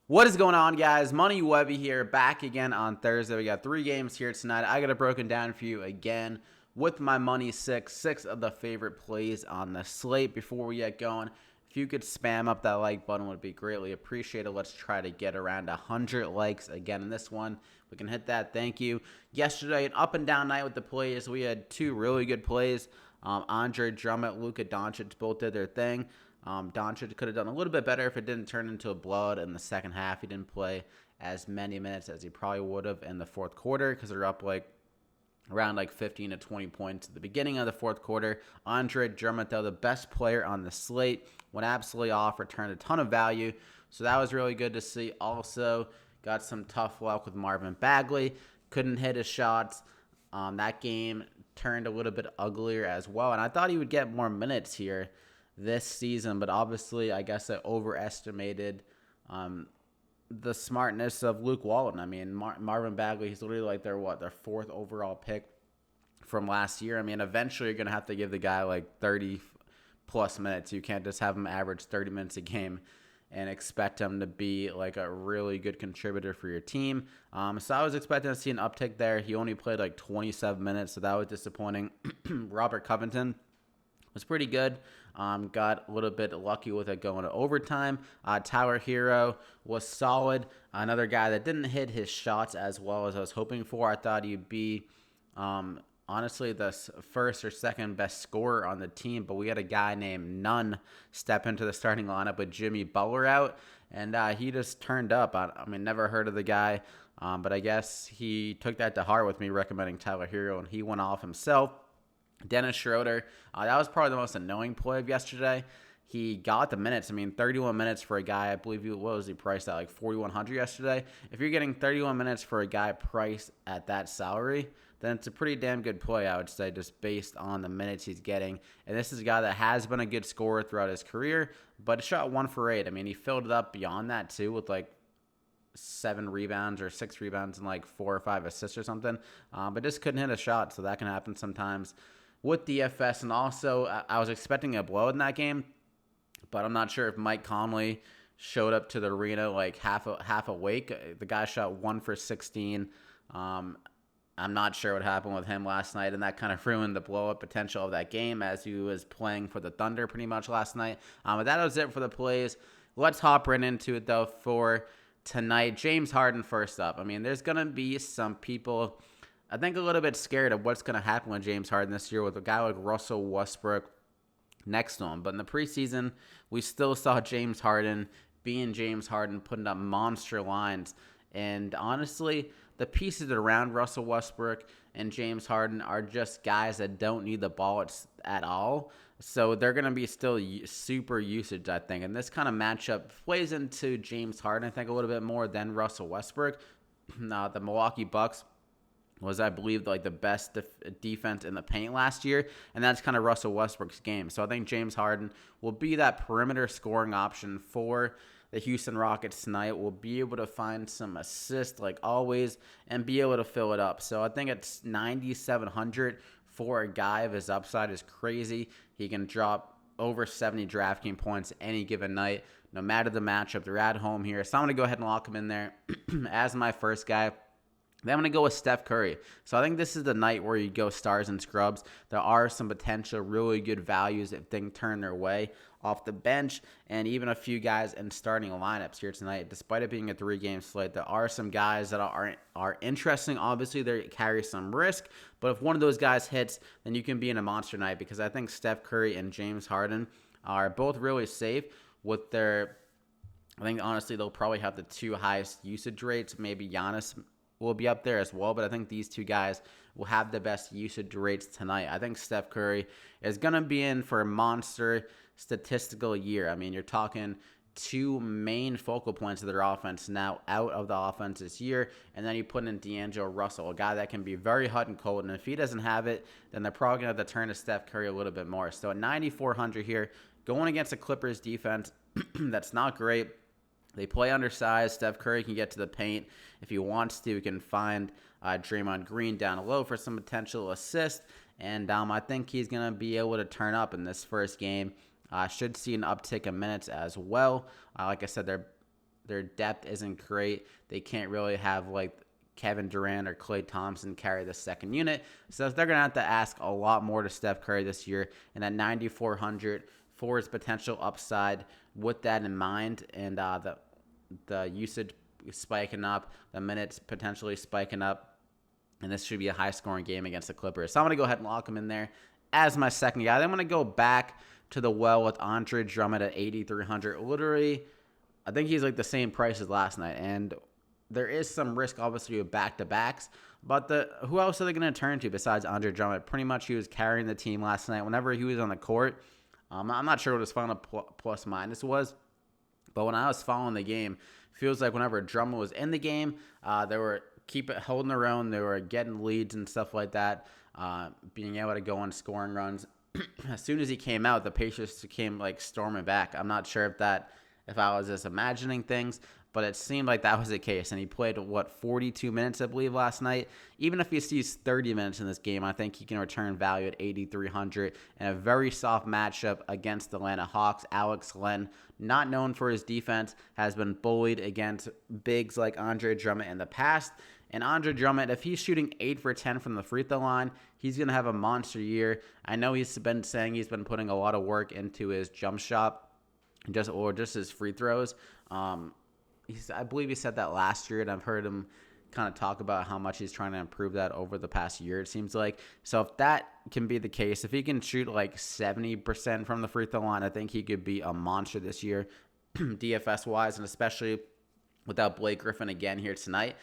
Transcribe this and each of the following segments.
What is going on, guys? Money Webby here, back again on Thursday. We got 3 games here tonight. I got it broken down for you again with my money six of the favorite plays on the slate. Before we get going, if you could spam up that like button, would be greatly appreciated. Let's try to get around 100 likes again in this one. We can hit that. Thank you. Yesterday, an up and down night with the plays. We had 2 really good plays. Andre Drummond, Luka Doncic both did their thing. Doncic could have done a little bit better if it didn't turn into a blowout in the second half. He didn't play as many minutes as he probably would have in the fourth quarter because they're up around 15 to 20 points at the beginning of the fourth quarter. Andre Drummond, though, the best player on the slate, went absolutely off, returned a ton of value. So that was really good to see. Also, got some tough luck with Marvin Bagley. Couldn't hit his shots. That game turned a little bit uglier as well. And I thought he would get more minutes here this season, but obviously I guess I overestimated the smartness of Luke Walton. I mean, Marvin Bagley, he's literally their 4th overall pick from last year. I mean, eventually you're going to have to give the guy 30 plus minutes. You can't just have him average 30 minutes a game and expect him to be a really good contributor for your team. So I was expecting to see an uptick there. He only played 27 minutes, so that was disappointing. Robert Covington was pretty good. Got a little bit lucky with it going to overtime. Tyler Hero was solid. Another guy that didn't hit his shots as well as I was hoping for. I thought he'd be, honestly, the first or second best scorer on the team, but we had a guy named Nunn step into the starting lineup with Jimmy Butler out, and he just turned up. I mean, never heard of the guy, but I guess he took that to heart with me recommending Tyler Hero, and he went off himself. Dennis Schroeder, that was probably the most annoying play of yesterday. He got the minutes. I mean, 31 minutes for a guy, I believe, what was he priced at, 4,100 yesterday? If you're getting 31 minutes for a guy priced at that salary, then it's a pretty damn good play, I would say, just based on the minutes he's getting. And this is a guy that has been a good scorer throughout his career, but shot 1 for 8. I mean, he filled it up beyond that, too, with 7 rebounds or 6 rebounds and 4 or 5 assists or something, but just couldn't hit a shot, so that can happen sometimes with DFS. And also, I was expecting a blow in that game, but I'm not sure if Mike Conley showed up to the arena half awake. The guy shot 1 for 16. I'm not sure what happened with him last night, and that kind of ruined the blow-up potential of that game as he was playing for the Thunder pretty much last night. But that was it for the plays. Let's hop right into it, though, for tonight. James Harden first up. I mean, there's going to be some people, I think, a little bit scared of what's going to happen with James Harden this year with a guy like Russell Westbrook next to him. But in the preseason, we still saw James Harden being James Harden, putting up monster lines. And honestly, the pieces around Russell Westbrook and James Harden are just guys that don't need the ball at all. So they're going to be still super usage, I think. And this kind of matchup plays into James Harden, I think, a little bit more than Russell Westbrook. The Milwaukee Bucks was, I believe, the best defense in the paint last year, and that's kind of Russell Westbrook's game. So I think James Harden will be that perimeter scoring option for the Houston Rockets tonight. Will be able to find some assists like always and be able to fill it up. So I think it's 9,700 for a guy of his upside is crazy. He can drop over 70 DraftKings points any given night, no matter the matchup. They're at home here, so I'm going to go ahead and lock him in there as my first guy. Then I'm going to go with Steph Curry. So I think this is the night where you go stars and scrubs. There are some potential really good values if things turn their way off the bench, and even a few guys in starting lineups here tonight. Despite it being a 3-game slate, there are some guys that are interesting. Obviously, they carry some risk, but if one of those guys hits, then you can be in a monster night, because I think Steph Curry and James Harden are both really safe with their, I think honestly they'll probably have the 2 highest usage rates. Maybe Giannis will be up there as well, but I think these 2 guys will have the best usage rates tonight. I think Steph Curry is going to be in for a monster statistical year. I mean, you're talking 2 main focal points of their offense now out of the offense this year, and then you put in D'Angelo Russell, a guy that can be very hot and cold, and if he doesn't have it, then they're probably going to have to turn to Steph Curry a little bit more. So at 9,400 here, going against a Clippers defense that's not great. They play undersized. Steph Curry can get to the paint if he wants to. He can find Draymond Green down low for some potential assist. And I think he's going to be able to turn up in this first game. Should see an uptick in minutes as well. Like I said, they're their depth isn't great. They can't really have like Kevin Durant or Klay Thompson carry the second unit. So they're going to have to ask a lot more to Steph Curry this year. And at 9,400 for his potential upside, with that in mind, and the usage spiking up, the minutes potentially spiking up, and this should be a high-scoring game against the Clippers. So I'm going to go ahead and lock him in there as my second guy. Then I'm going to go back to the well with Andre Drummond at 8,300. Literally, I think he's like the same price as last night, and there is some risk, obviously, with back-to-backs. But who else are they going to turn to besides Andre Drummond? Pretty much he was carrying the team last night. Whenever he was on the court, I'm not sure what his final plus-minus was, but when I was following the game, feels like whenever Drummond was in the game, they were holding their own. They were getting leads and stuff like that, being able to go on scoring runs. As soon as he came out, the Pacers came like storming back. I'm not sure if I was just imagining things, but it seemed like that was the case. And he played, 42 minutes, I believe, last night. Even if he sees 30 minutes in this game, I think he can return value at 8,300 in a very soft matchup against the Atlanta Hawks. Alex Len, not known for his defense, has been bullied against bigs like Andre Drummond in the past. And Andre Drummond, if he's shooting 8 for 10 from the free throw line, he's going to have a monster year. I know he's been saying he's been putting a lot of work into his jump shot, just his free throws. I believe he said that last year, and I've heard him kind of talk about how much he's trying to improve that over the past year, it seems like. So if that can be the case, if he can shoot like 70% from the free throw line, I think he could be a monster this year, DFS-wise, and especially without Blake Griffin again here tonight.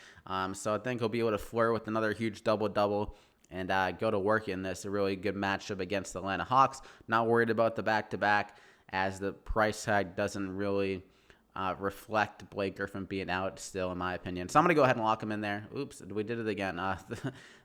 So I think he'll be able to flirt with another huge double-double and go to work in this. A really good matchup against the Atlanta Hawks. Not worried about the back-to-back, as the price tag doesn't really reflect Blake Griffin being out still, in my opinion. So I'm going to go ahead and lock him in there. Oops, we did it again.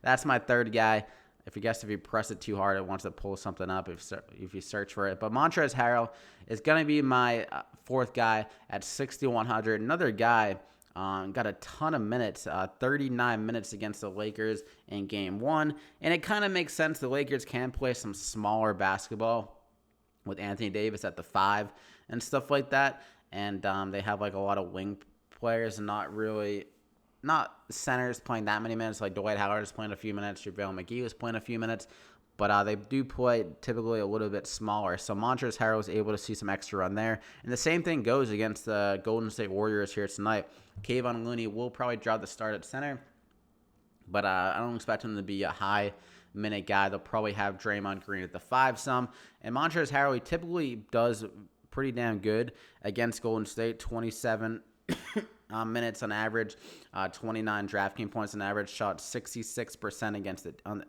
That's my third guy. If you press it too hard, it wants to pull something up if you search for it. But Montrezl Harrell is going to be my fourth guy at 6,100. Another guy got a ton of minutes, 39 minutes against the Lakers in Game 1. And it kind of makes sense. The Lakers can play some smaller basketball with Anthony Davis at the 5 and stuff like that. And they have like a lot of wing players and not centers playing that many minutes. Like Dwight Howard is playing a few minutes, JaVale McGee was playing a few minutes, but they do play typically a little bit smaller. So Montrezl Harrell was able to see some extra run there. And the same thing goes against the Golden State Warriors here tonight. Kevon Looney will probably draw the start at center, but I don't expect him to be a high minute guy. They'll probably have Draymond Green at the 5 some. And Montrezl Harrell, he typically does pretty damn good against Golden State, 27 minutes on average, 29 DraftKings points on average, shot 66%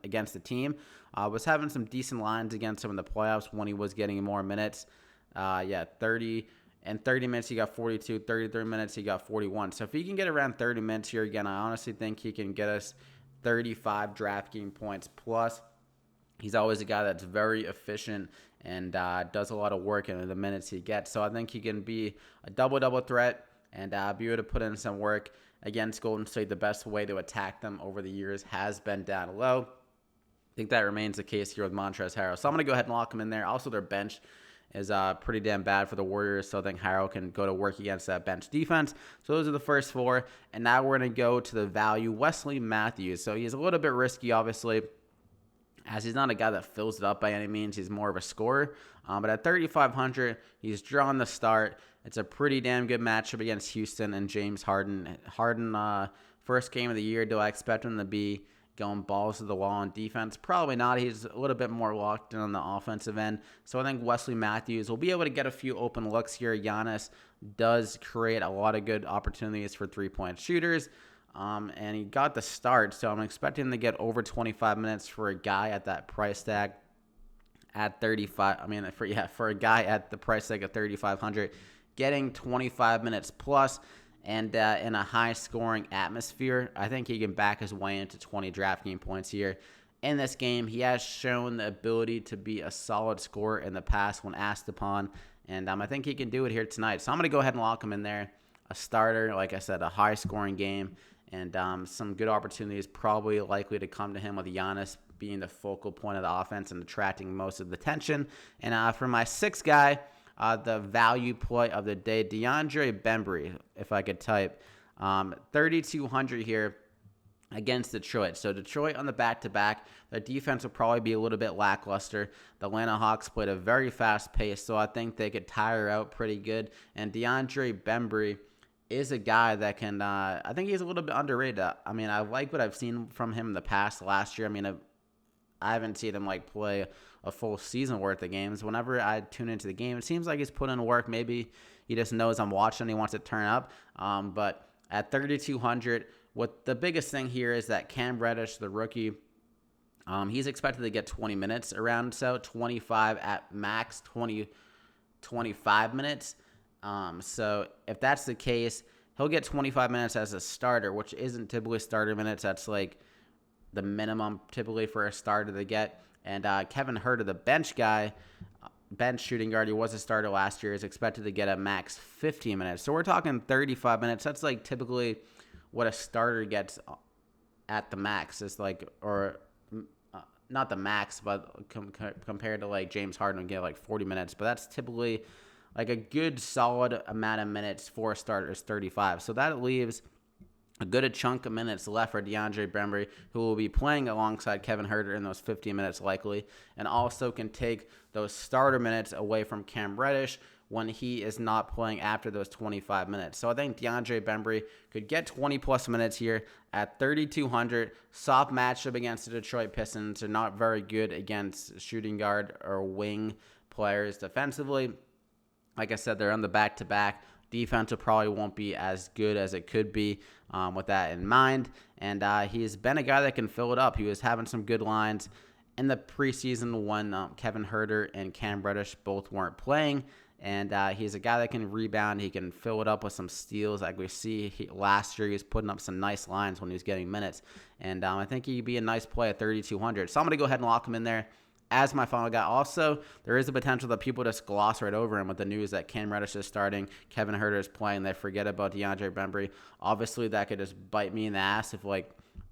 against the team. Was having some decent lines against him in the playoffs when he was getting more minutes. 30 minutes he got 42, 33 minutes he got 41. So if he can get around 30 minutes here again, I honestly think he can get us 35 DraftKings points plus. He's always a guy that's very efficient and does a lot of work in the minutes he gets. So I think he can be a double-double threat and be able to put in some work against Golden State. The best way to attack them over the years has been down low. I think that remains the case here with Montrezl Harrell. So I'm going to go ahead and lock him in there. Also, their bench is pretty damn bad for the Warriors, so I think Harrell can go to work against that bench defense. So those are the first 4, and now we're going to go to the value, Wesley Matthews. So he's a little bit risky, obviously, as he's not a guy that fills it up by any means. He's more of a scorer. But at 3,500, he's drawn the start. It's a pretty damn good matchup against Houston and James Harden. Harden, first game of the year, do I expect him to be going balls to the wall on defense? Probably not. He's a little bit more locked in on the offensive end. So I think Wesley Matthews will be able to get a few open looks here. Giannis does create a lot of good opportunities for three-point shooters. And he got the start, so I'm expecting him to get over 25 minutes for a guy at that price tag at 35. For a guy at the price tag of 3,500, getting 25 minutes plus, and in a high-scoring atmosphere, I think he can back his way into 20 DraftKings points here. In this game, he has shown the ability to be a solid scorer in the past when asked upon, and I think he can do it here tonight. So I'm going to go ahead and lock him in there. A starter, like I said, a high-scoring game. And some good opportunities probably likely to come to him with Giannis being the focal point of the offense and attracting most of the attention. And for my 6th guy, the value play of the day, DeAndre Bembry, if I could type. 3,200 here against Detroit. So Detroit on the back-to-back, their defense will probably be a little bit lackluster. The Atlanta Hawks played a very fast pace, so I think they could tire out pretty good. And DeAndre Bembry is a guy that can, I think he's a little bit underrated. I mean, I like what I've seen from him in the past last year. I mean, I haven't seen him play a full season worth of games. Whenever I tune into the game, it seems like he's put in work. Maybe he just knows I'm watching and he wants to turn up. But at 3,200, what the biggest thing here is that Cam Reddish, the rookie, he's expected to get 20 minutes around, so 25 at max, 25 minutes. So if that's the case, he'll get 25 minutes as a starter, which isn't typically starter minutes. That's the minimum typically for a starter to get. And Kevin Huerter, the bench shooting guard, he was a starter last year, is expected to get a max 15 minutes. So we're talking 35 minutes. That's typically what a starter gets at the max. Is not the max, but compared to James Harden would get 40 minutes. But that's typically a good solid amount of minutes for a starter is 35. So that leaves a good chunk of minutes left for DeAndre Bembry, who will be playing alongside Kevin Huerter in those 15 minutes likely, and also can take those starter minutes away from Cam Reddish when he is not playing after those 25 minutes. So I think DeAndre Bembry could get 20-plus minutes here at 3,200. Soft matchup against the Detroit Pistons. They're not very good against shooting guard or wing players defensively. Like I said, they're on the back-to-back. Defense probably won't be as good as it could be with that in mind. And he's been a guy that can fill it up. He was having some good lines in the preseason when Kevin Huerter and Cam Reddish both weren't playing. And he's a guy that can rebound. He can fill it up with some steals. Like we see last year, he was putting up some nice lines when he was getting minutes. And I think he'd be a nice play at 3,200. So I'm going to go ahead and lock him in there as my final guy. Also, there is a potential that people just gloss right over him with the news that Cam Reddish is starting, Kevin Huerter is playing. They forget about DeAndre Bembry. Obviously, that could just bite me in the ass if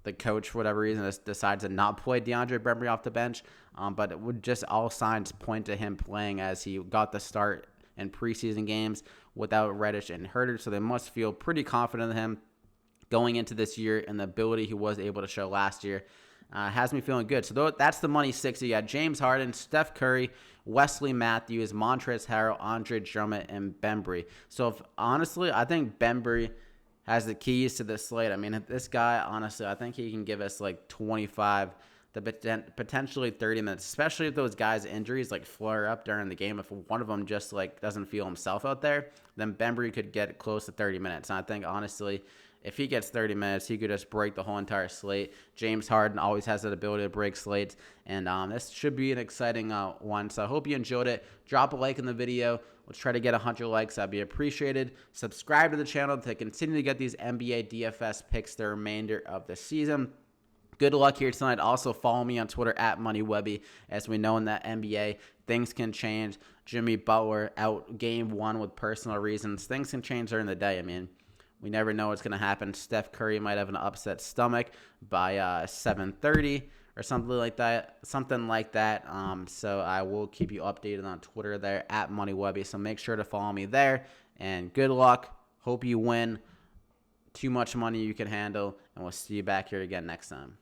the coach, for whatever reason, decides to not play DeAndre Bembry off the bench. But it would just all signs point to him playing, as he got the start in preseason games without Reddish and Huerter. So they must feel pretty confident in him going into this year, and the ability he was able to show last year has me feeling good. So that's the money 60. You got James Harden, Steph Curry, Wesley Matthews, Montrezl Harrell, Andre Drummond, and Bembry. So honestly, I think Bembry has the keys to this slate. I mean, this guy, honestly, I think he can give us 25 to potentially 30 minutes, especially if those guys' injuries flare up during the game. If one of them just doesn't feel himself out there, then Bembry could get close to 30 minutes. And I think, honestly, if he gets 30 minutes, he could just break the whole entire slate. James Harden always has that ability to break slates, and this should be an exciting one. So I hope you enjoyed it. Drop a like in the video. Let's try to get 100 likes. That'd be appreciated. Subscribe to the channel to continue to get these NBA DFS picks the remainder of the season. Good luck here tonight. Also, follow me on Twitter at MoneyWebby. As we know, in that NBA, things can change. Jimmy Butler out game one with personal reasons. Things can change during the day. I mean, we never know what's going to happen. Steph Curry might have an upset stomach by 7:30 or something like that. So I will keep you updated on Twitter there at MoneyWebby. So make sure to follow me there. And good luck. Hope you win. Too much money you can handle. And we'll see you back here again next time.